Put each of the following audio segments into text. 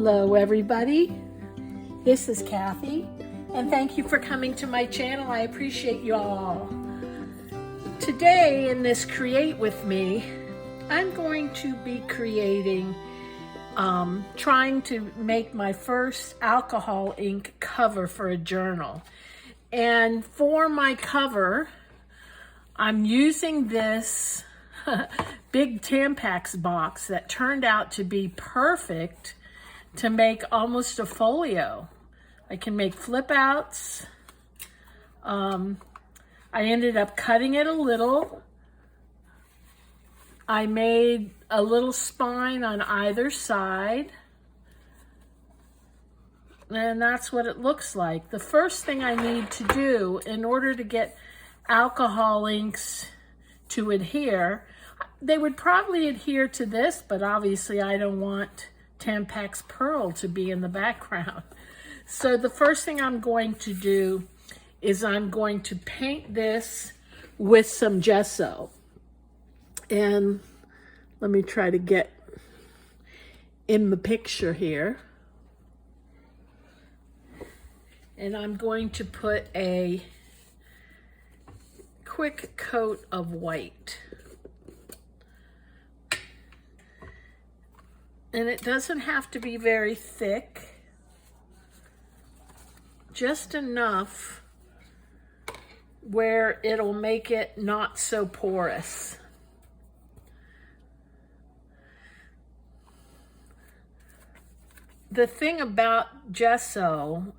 Hello everybody, this is Kathy and thank you for coming to my channel. I appreciate you all. Today in this Create With Me, I'm going to be creating, trying to make my first alcohol ink cover for a journal. And for my cover, I'm using this big Tampax box that turned out to be perfect to make almost a folio. I can make flip outs. I ended up cutting it a little. I made a little spine on either side. And that's what it looks like. The first thing I need to do in order to get alcohol inks to adhere, they would probably adhere to this, but obviously I don't want Tampax Pearl to be in the background. So the first thing I'm going to do is I'm going to paint this with some gesso. And let me try to get in the picture here. And I'm going to put a quick coat of white. And it doesn't have to be very thick, just enough where it'll make it not so porous. The thing about gesso,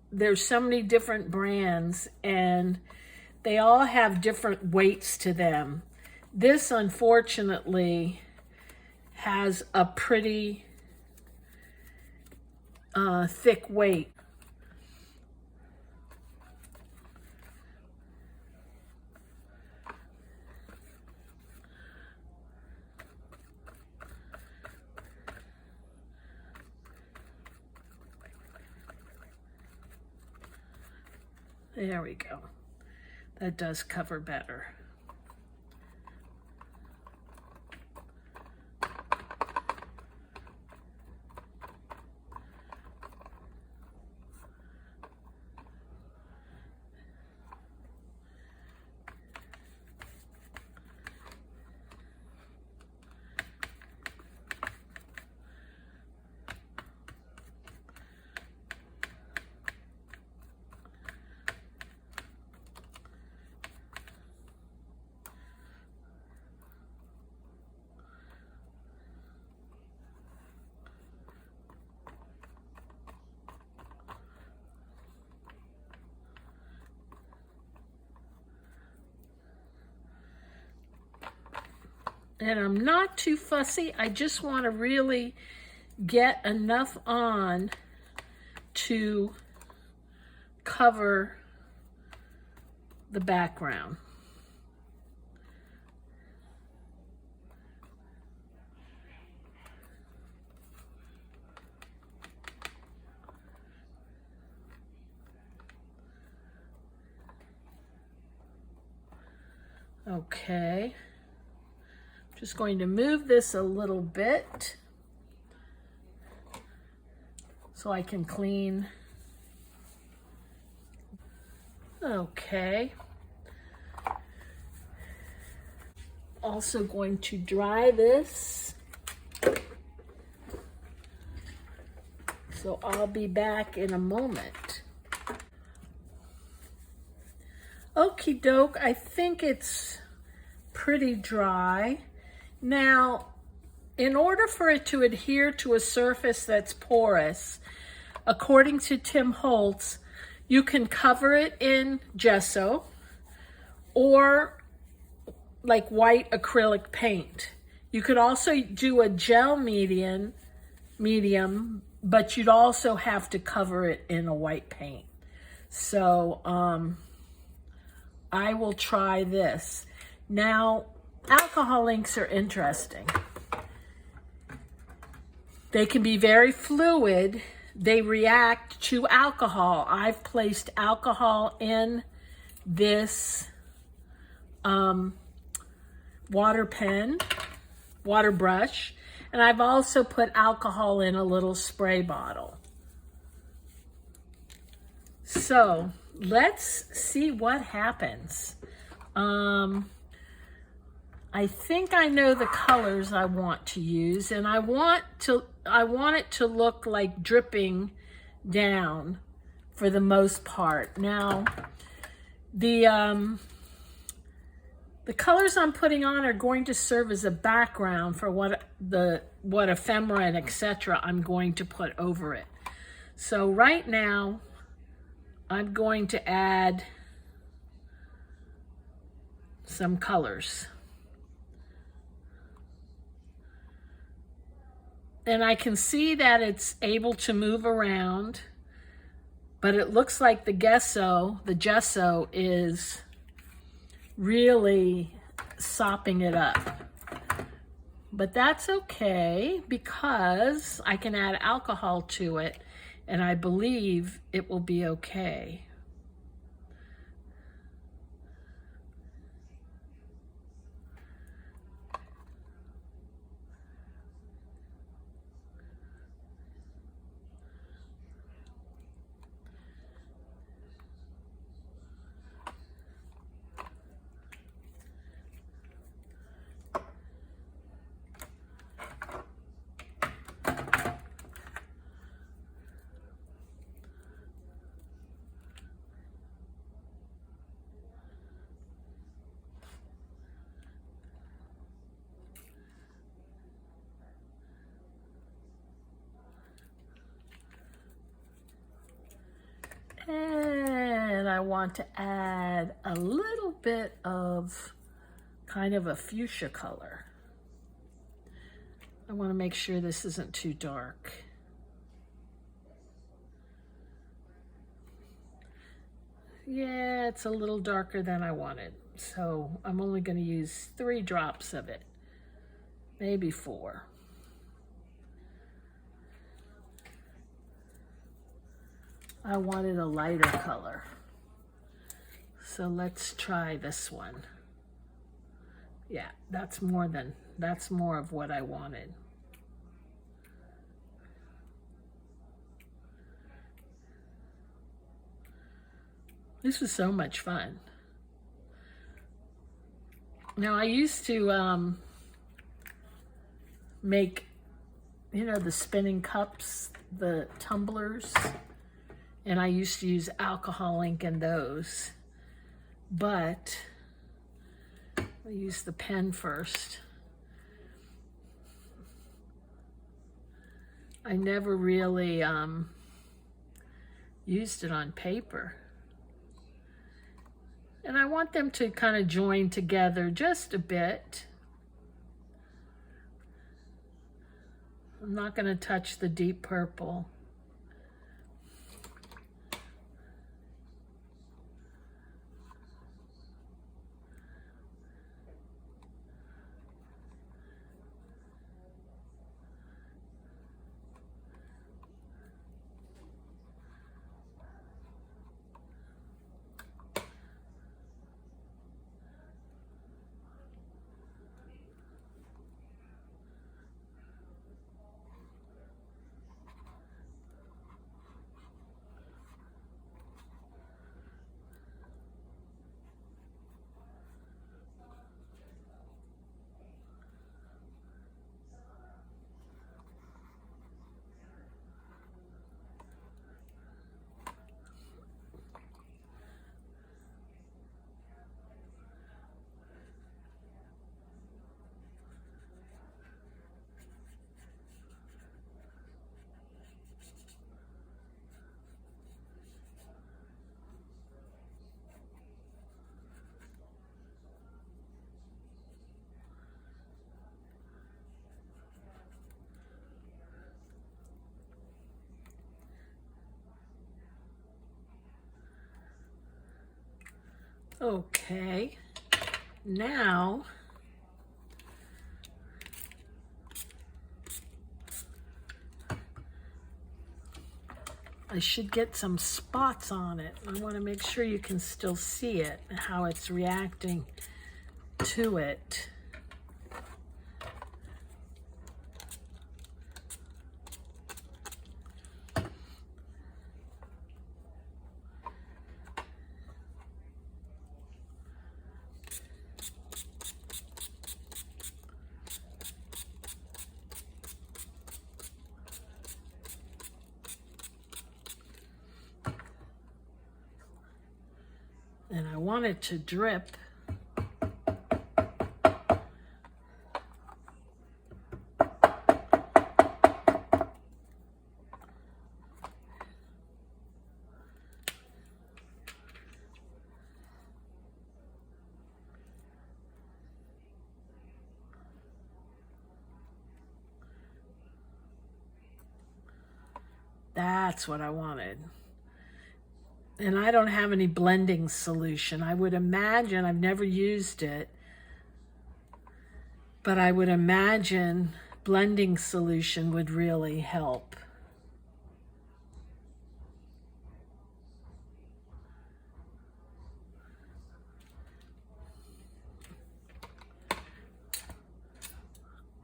there's so many different brands and they all have different weights to them. This, unfortunately, has a pretty thick weight. There we go. That does cover better. And I'm not too fussy. I just want to really get enough on to cover the background. Okay. Just going to move this a little bit so I can clean. Okay. Also going to dry this. So I'll be back in a moment. Okie doke, I think it's pretty dry. Now, in order for it to adhere to a surface that's porous, according to Tim Holtz, you can cover it in gesso or like white acrylic paint. You could also do a gel medium, but you'd also have to cover it in a white paint. So I will try this. Now, alcohol inks are interesting. They can be very fluid. They react to alcohol. I've placed alcohol in this water brush, And I've also put alcohol in a little spray bottle. So let's see what happens. I think I know the colors I want to use, and I want it to look like dripping down for the most part. Now, the colors I'm putting on are going to serve as a background for what ephemera and etc. I'm going to put over it. So right now, I'm going to add some colors. And I can see that it's able to move around, but it looks like the gesso is really sopping it up. But that's okay because I can add alcohol to it, and I believe it will be okay. And I want to add a little bit of kind of a fuchsia color. I want to make sure this isn't too dark. Yeah, it's a little darker than I wanted. So I'm only going to use 3 drops of it, maybe 4. I wanted a lighter color. So let's try this one. Yeah, that's more of what I wanted. This was so much fun. Now I used to make, you know, the spinning cups, the tumblers, and I used to use alcohol ink in those, but I used the pen first. I never really used it on paper. And I want them to kind of join together just a bit. I'm not going to touch the deep purple. Okay, now I should get some spots on it. I want to make sure you can still see it, how it's reacting to it. And I want it to drip. That's what I wanted. And I don't have any blending solution. I would imagine, I've never used it, but I would imagine blending solution would really help.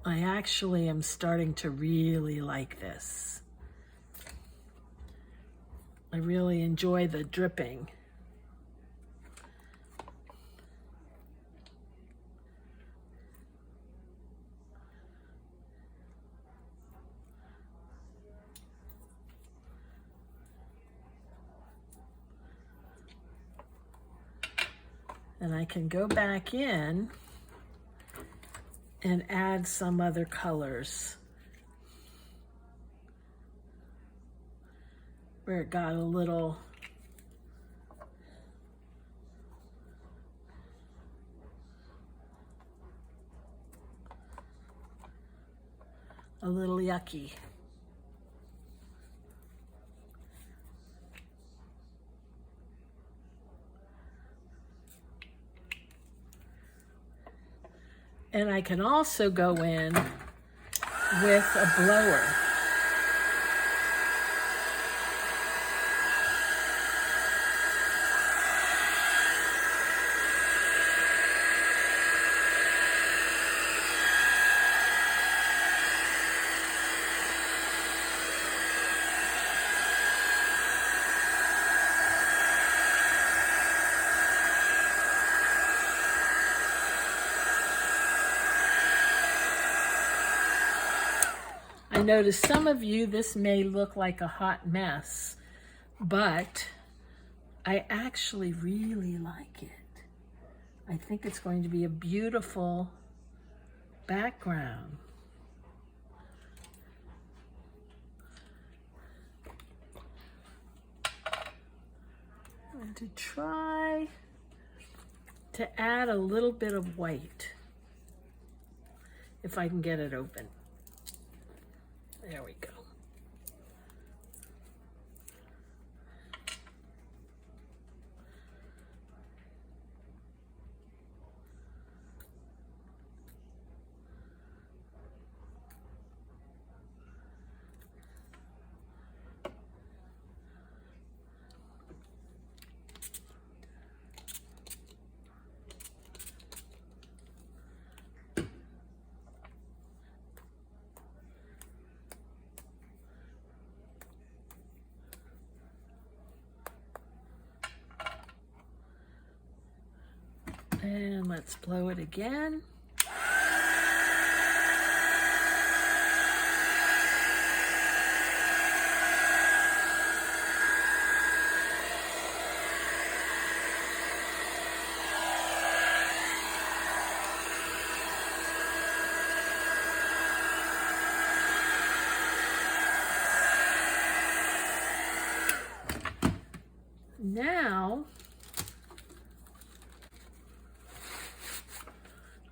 I actually am starting to really like this. I really enjoy the dripping. And I can go back in and add some other colors where it got a little yucky. And I can also go in with a blower. I noticed some of you, this may look like a hot mess, but I actually really like it. I think it's going to be a beautiful background. I'm going to try to add a little bit of white, if I can get it open. There we go. And let's blow it again. Now,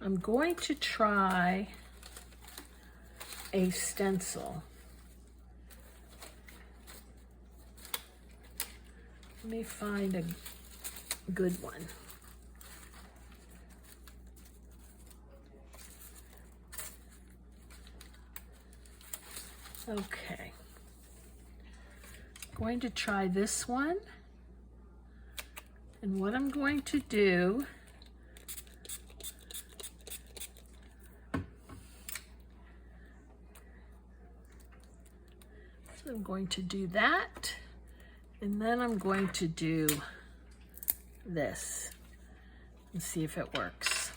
I'm going to try a stencil. Let me find a good one. Okay. I'm going to try this one. And what I'm going to do I'm going to do that, and then I'm going to do this and see if it works.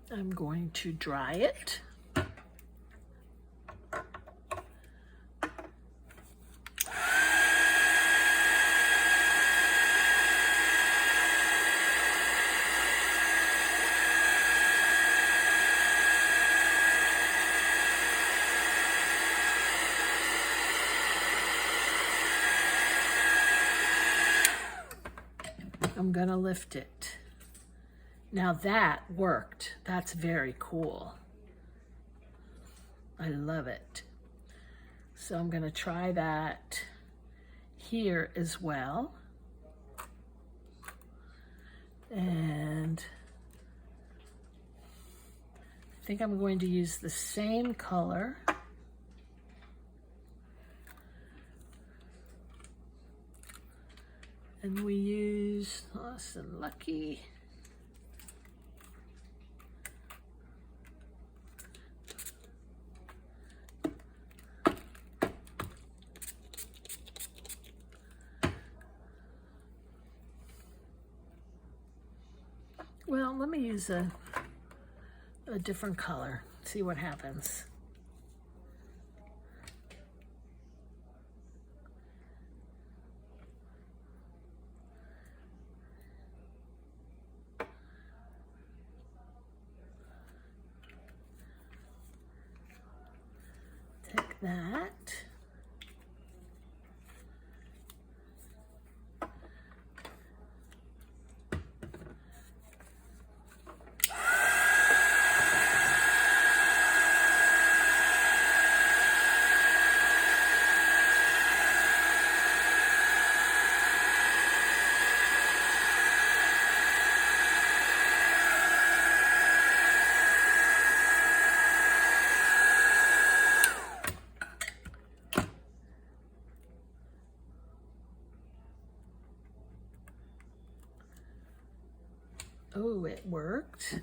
I'm going to dry it. I'm gonna lift it. Now that worked. That's very cool. I love it. So I'm gonna try that here as well. And I think I'm going to use the same color. And we use some Lucky. Well, let me use a different color, see what happens. Take that. Oh, it worked.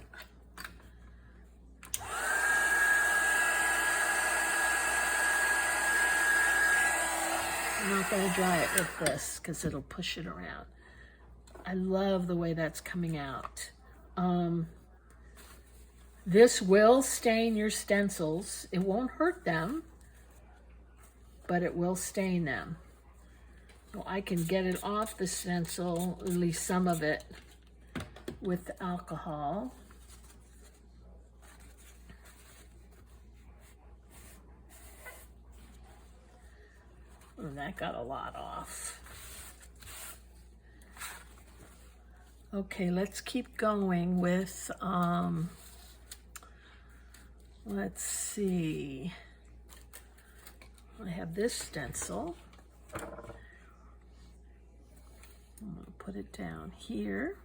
I'm not going to dry it with this because it'll push it around. I love the way that's coming out. This will stain your stencils. It won't hurt them, but it will stain them. So I can get it off the stencil, at least some of it, with the alcohol. Oh, that got a lot off. Okay, let's keep going with, let's see. I have this stencil. I'm gonna put it down here.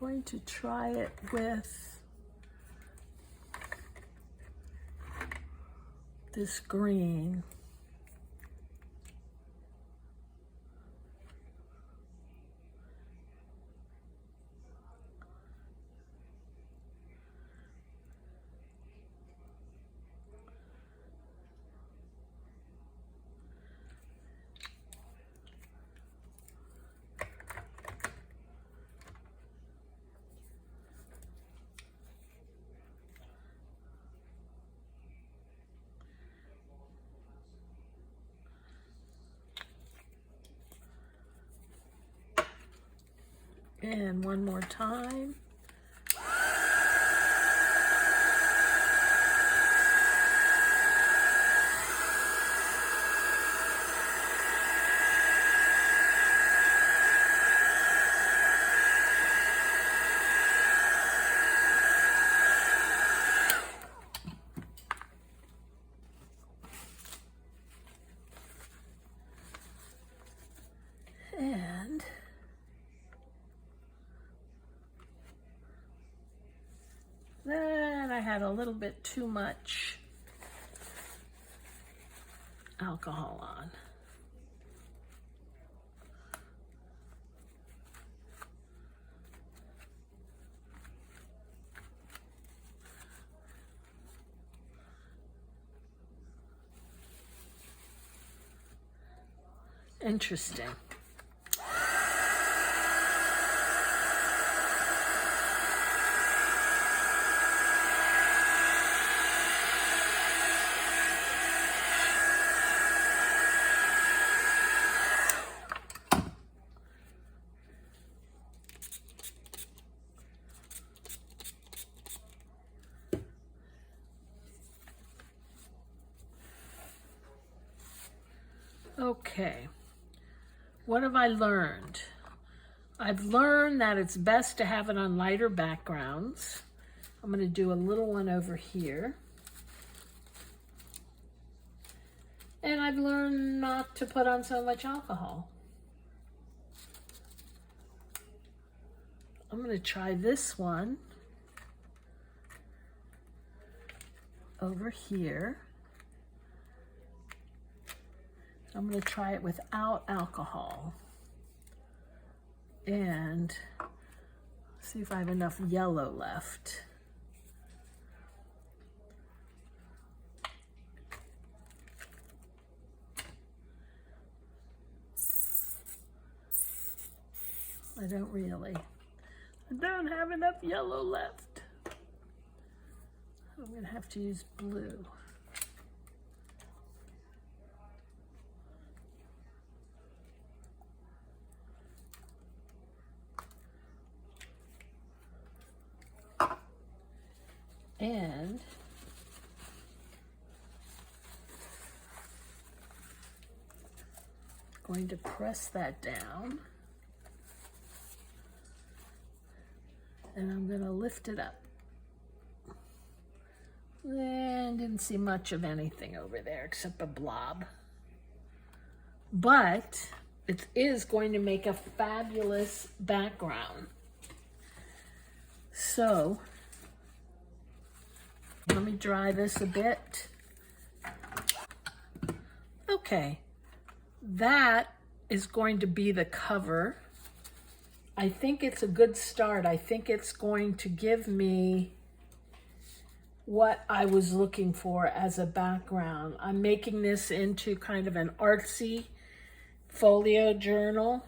Going to try it with this green. And one more time. And then I had a little bit too much alcohol on. Interesting. Okay, what have I learned? I've learned that it's best to have it on lighter backgrounds. I'm going to do a little one over here. And I've learned not to put on so much alcohol. I'm going to try this one over here. I'm going to try it without alcohol and see if I have enough yellow left. I don't really. I don't have enough yellow left. I'm going to have to use blue. And going to press that down, and I'm going to lift it up. And didn't see much of anything over there except a blob. But it is going to make a fabulous background. So let me dry this a bit. Okay, that is going to be the cover. I think it's a good start. I think it's going to give me what I was looking for as a background. I'm making this into kind of an artsy folio journal.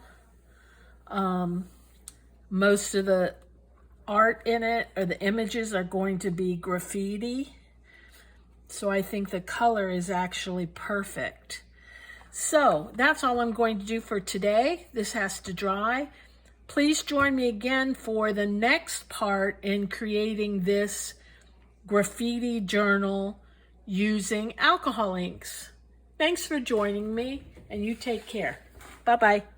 Most of the art in it, or the images, are going to be graffiti. So I think the color is actually perfect. So that's all I'm going to do for today. This has to dry. Please join me again for the next part in creating this graffiti journal using alcohol inks. Thanks for joining me, and you take care. Bye-bye.